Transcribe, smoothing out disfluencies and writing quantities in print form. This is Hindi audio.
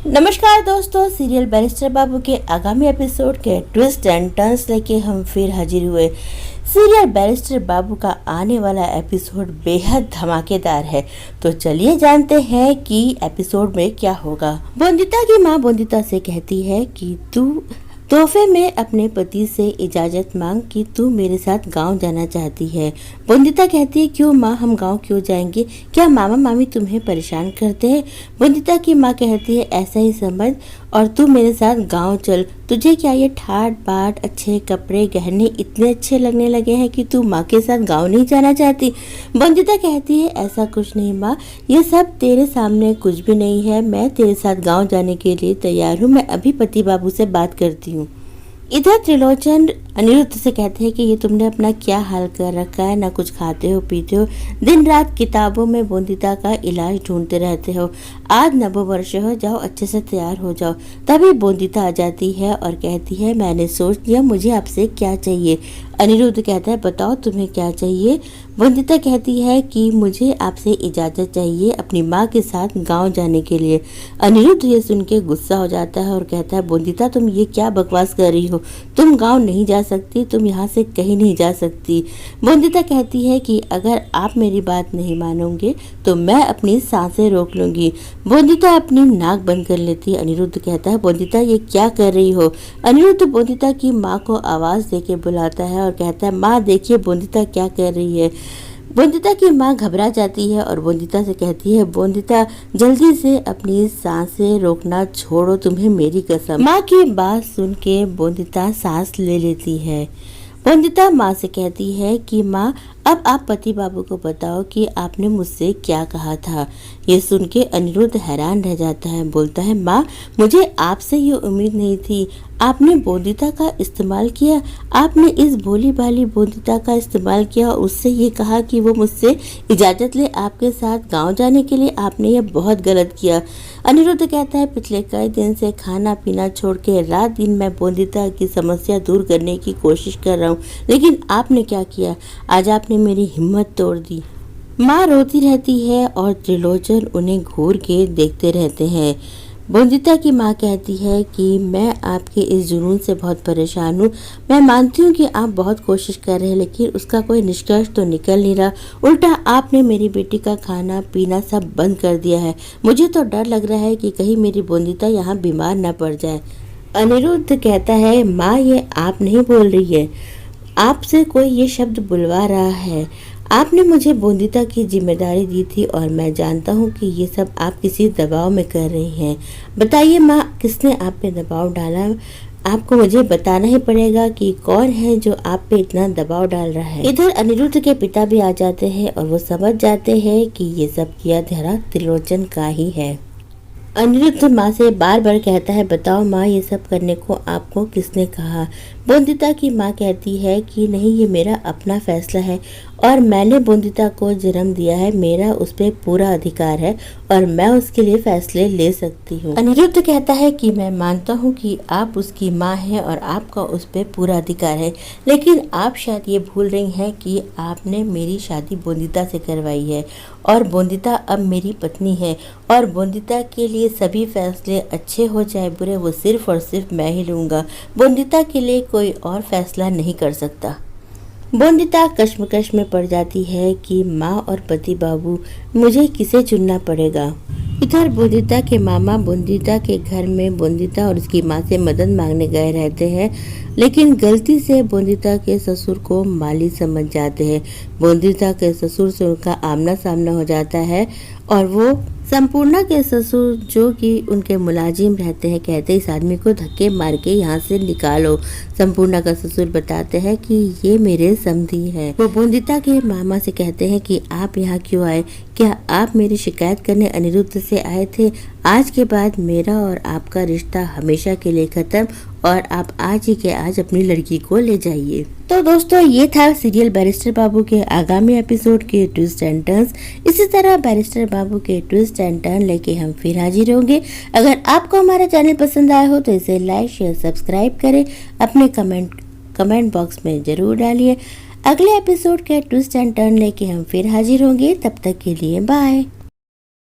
नमस्कार दोस्तों, सीरियल बैरिस्टर बाबू के आगामी एपिसोड के ट्विस्ट एंड टर्न्स लेके हम फिर हाजिर हुए। सीरियल बैरिस्टर बाबू का आने वाला एपिसोड बेहद धमाकेदार है, तो चलिए जानते हैं कि एपिसोड में क्या होगा। बोंदिता की माँ बोंदिता से कहती है कि तू तोहफे में अपने पति से इजाज़त मांग कि तू मेरे साथ गांव जाना चाहती है। बोंदिता कहती है, क्यों माँ, हम गांव क्यों जाएंगे? क्या मामा मामी तुम्हें परेशान करते हैं? बोंदिता की माँ कहती है, ऐसा ही समझ और तू मेरे साथ गांव चल। तुझे क्या ये ठाट बाट, अच्छे कपड़े, गहने इतने अच्छे लगने लगे हैं कि तू माँ के साथ गांव नहीं जाना चाहती? बोंदिता कहती है, ऐसा कुछ नहीं माँ, ये सब तेरे सामने कुछ भी नहीं है। मैं तेरे साथ गांव जाने के लिए तैयार हूँ। मैं अभी पति बाबू से बात करती हूँ। इधर त्रिलोचन अनिरुद्ध से कहते हैं कि ये तुमने अपना क्या हाल कर रखा है, ना कुछ खाते हो पीते हो, दिन रात किताबों में बोंदिता का इलाज ढूंढते रहते हो। आज नववर्ष हो, जाओ अच्छे से तैयार हो जाओ। तभी बोंदिता आ जाती है और कहती है, मैंने सोच लिया, मुझे आपसे क्या चाहिए। अनिरुद्ध कहता है, बताओ तुम्हें क्या चाहिए। बोंदिता कहती है कि मुझे आपसे इजाज़त चाहिए अपनी माँ के साथ गांव जाने के लिए। अनिरुद्ध ये सुन के गुस्सा हो जाता है और कहता है, बोंदिता तुम ये क्या बकवास कर रही हो? तुम गांव नहीं जा सकती, तुम यहाँ से कहीं नहीं जा सकती। बोंदिता कहती है कि अगर आप मेरी बात नहीं मानोगे तो मैं अपनी सांसें रोक लूंगी। बोंदिता अपनी नाक बंद कर लेती है। अनिरुद्ध कहता है, बोंदिता ये क्या कर रही हो? अनिरुद्ध बोंदिता की माँ को आवाज़ देके बुलाता है और कहता है, माँ देखिए बोंदिता क्या कर रही है। बोंदिता की माँ घबरा जाती है और बोंदिता से कहती है, बोंदिता जल्दी से अपनी सांसें रोकना छोड़ो, तुम्हें मेरी कसम। माँ की बात सुन के बोंदिता सांस ले लेती है। बोंदिता माँ से कहती है कि माँ, अब आप पति बाबू को बताओ कि आपने मुझसे क्या कहा था। ये सुन के अनिरुद्ध हैरान रह जाता है। बोलता है, माँ मुझे आपसे ये उम्मीद नहीं थी। आपने बोंदिता का इस्तेमाल किया, आपने इस भोली भाली बोंदिता का इस्तेमाल किया और उससे ये कहा कि वो मुझसे इजाज़त ले आपके साथ गांव जाने के लिए। आपने ये बहुत गलत किया। अनिरुद्ध कहता है, पिछले कई दिन से खाना पीना छोड़ के रात दिन मैं बोंदिता की समस्या दूर करने की कोशिश कर रहा हूँ, लेकिन आपने क्या किया? आज आपने मेरी हिम्मत तोड़ दी। माँ रोती रहती है और त्रिलोचन उन्हें घूर के देखते रहते हैं। बोंदिता की माँ कहती है कि मैं आपके इस जुनून से बहुत परेशान हूँ। मैं मानती हूँ कि आप बहुत कोशिश कर रहे हैं, लेकिन उसका कोई निष्कर्ष तो निकल नहीं रहा। उल्टा आपने मेरी बेटी का खाना पीना सब बंद कर दिया है। मुझे तो डर लग रहा है कि कहीं मेरी बोंदिता यहाँ बीमार न पड़ जाए। अनिरुद्ध कहता है, माँ ये आप नहीं बोल रही है, आपसे कोई ये शब्द बुलवा रहा है। आपने मुझे बोंदिता की जिम्मेदारी दी थी और मैं जानता हूँ कि ये सब आप किसी दबाव में कर रही हैं। बताइए माँ, किसने आप पे दबाव डाला? आपको मुझे बताना ही पड़ेगा कि कौन है जो आप पे इतना दबाव डाल रहा है। इधर अनिरुद्ध के पिता भी आ जाते हैं और वो समझ जाते हैं कि ये सब किया धरा त्रिलोचन का ही है। अनिरुद्ध माँ से बार बार कहता है, बताओ माँ ये सब करने को आपको किसने कहा? बोंदिता की माँ कहती है कि नहीं, ये मेरा अपना फैसला है और मैंने बोंदिता को जन्म दिया है, मेरा उस पर पूरा अधिकार है और मैं उसके लिए फैसले ले सकती हूँ। अनिरुद्ध कहता है कि मैं मानता हूँ कि आप उसकी माँ हैं और आपका उस पर पूरा अधिकार है, लेकिन आप शायद ये भूल रही हैं कि आपने मेरी शादी बोंदिता से करवाई है और बोंदिता अब मेरी पत्नी है और बोंदिता के लिए सभी फैसले अच्छे हो चाहे बुरे, वो सिर्फ और सिर्फ मैं ही लूँगा। बोंदिता के लिए कोई और फैसला नहीं कर सकता। बोंदिता कश्मकश में पड़ जाती है कि माँ और पति बाबू, मुझे किसे चुनना पड़ेगा। इधर बोंदिता के मामा बोंदिता के घर में बोंदिता और उसकी माँ से मदद मांगने गए रहते हैं, लेकिन गलती से बोंदिता के ससुर को माली समझ जाते हैं। बोंदिता के ससुर से उनका आमना सामना हो जाता है और वो संपूर्णा के ससुर, जो कि उनके मुलाजिम रहते हैं, कहते इस आदमी को धक्के मार के यहाँ से निकालो। संपूर्णा का ससुर बताते हैं कि ये मेरे समधी है। वो बोंदिता के मामा से कहते हैं कि आप यहाँ क्यों आए? क्या आप मेरी शिकायत करने अनिरुद्ध से आए थे? आज के बाद मेरा और आपका रिश्ता हमेशा के लिए खत्म और आप आज ही के आज अपनी लड़की को ले जाइए। तो दोस्तों, ये था सीरियल बैरिस्टर बाबू के आगामी एपिसोड के ट्विस्ट एंड टर्न्स। इसी तरह बैरिस्टर बाबू के ट्विस्ट एंड टर्न लेके हम फिर हाजिर होंगे। अगर आपको हमारा चैनल पसंद आया हो तो इसे लाइक शेयर सब्सक्राइब करें, अपने कमेंट बॉक्स में जरूर डालिए। अगले एपिसोड के ट्विस्ट एंड टर्न लेके हम फिर हाजिर होंगे। तब तक के लिए बाय।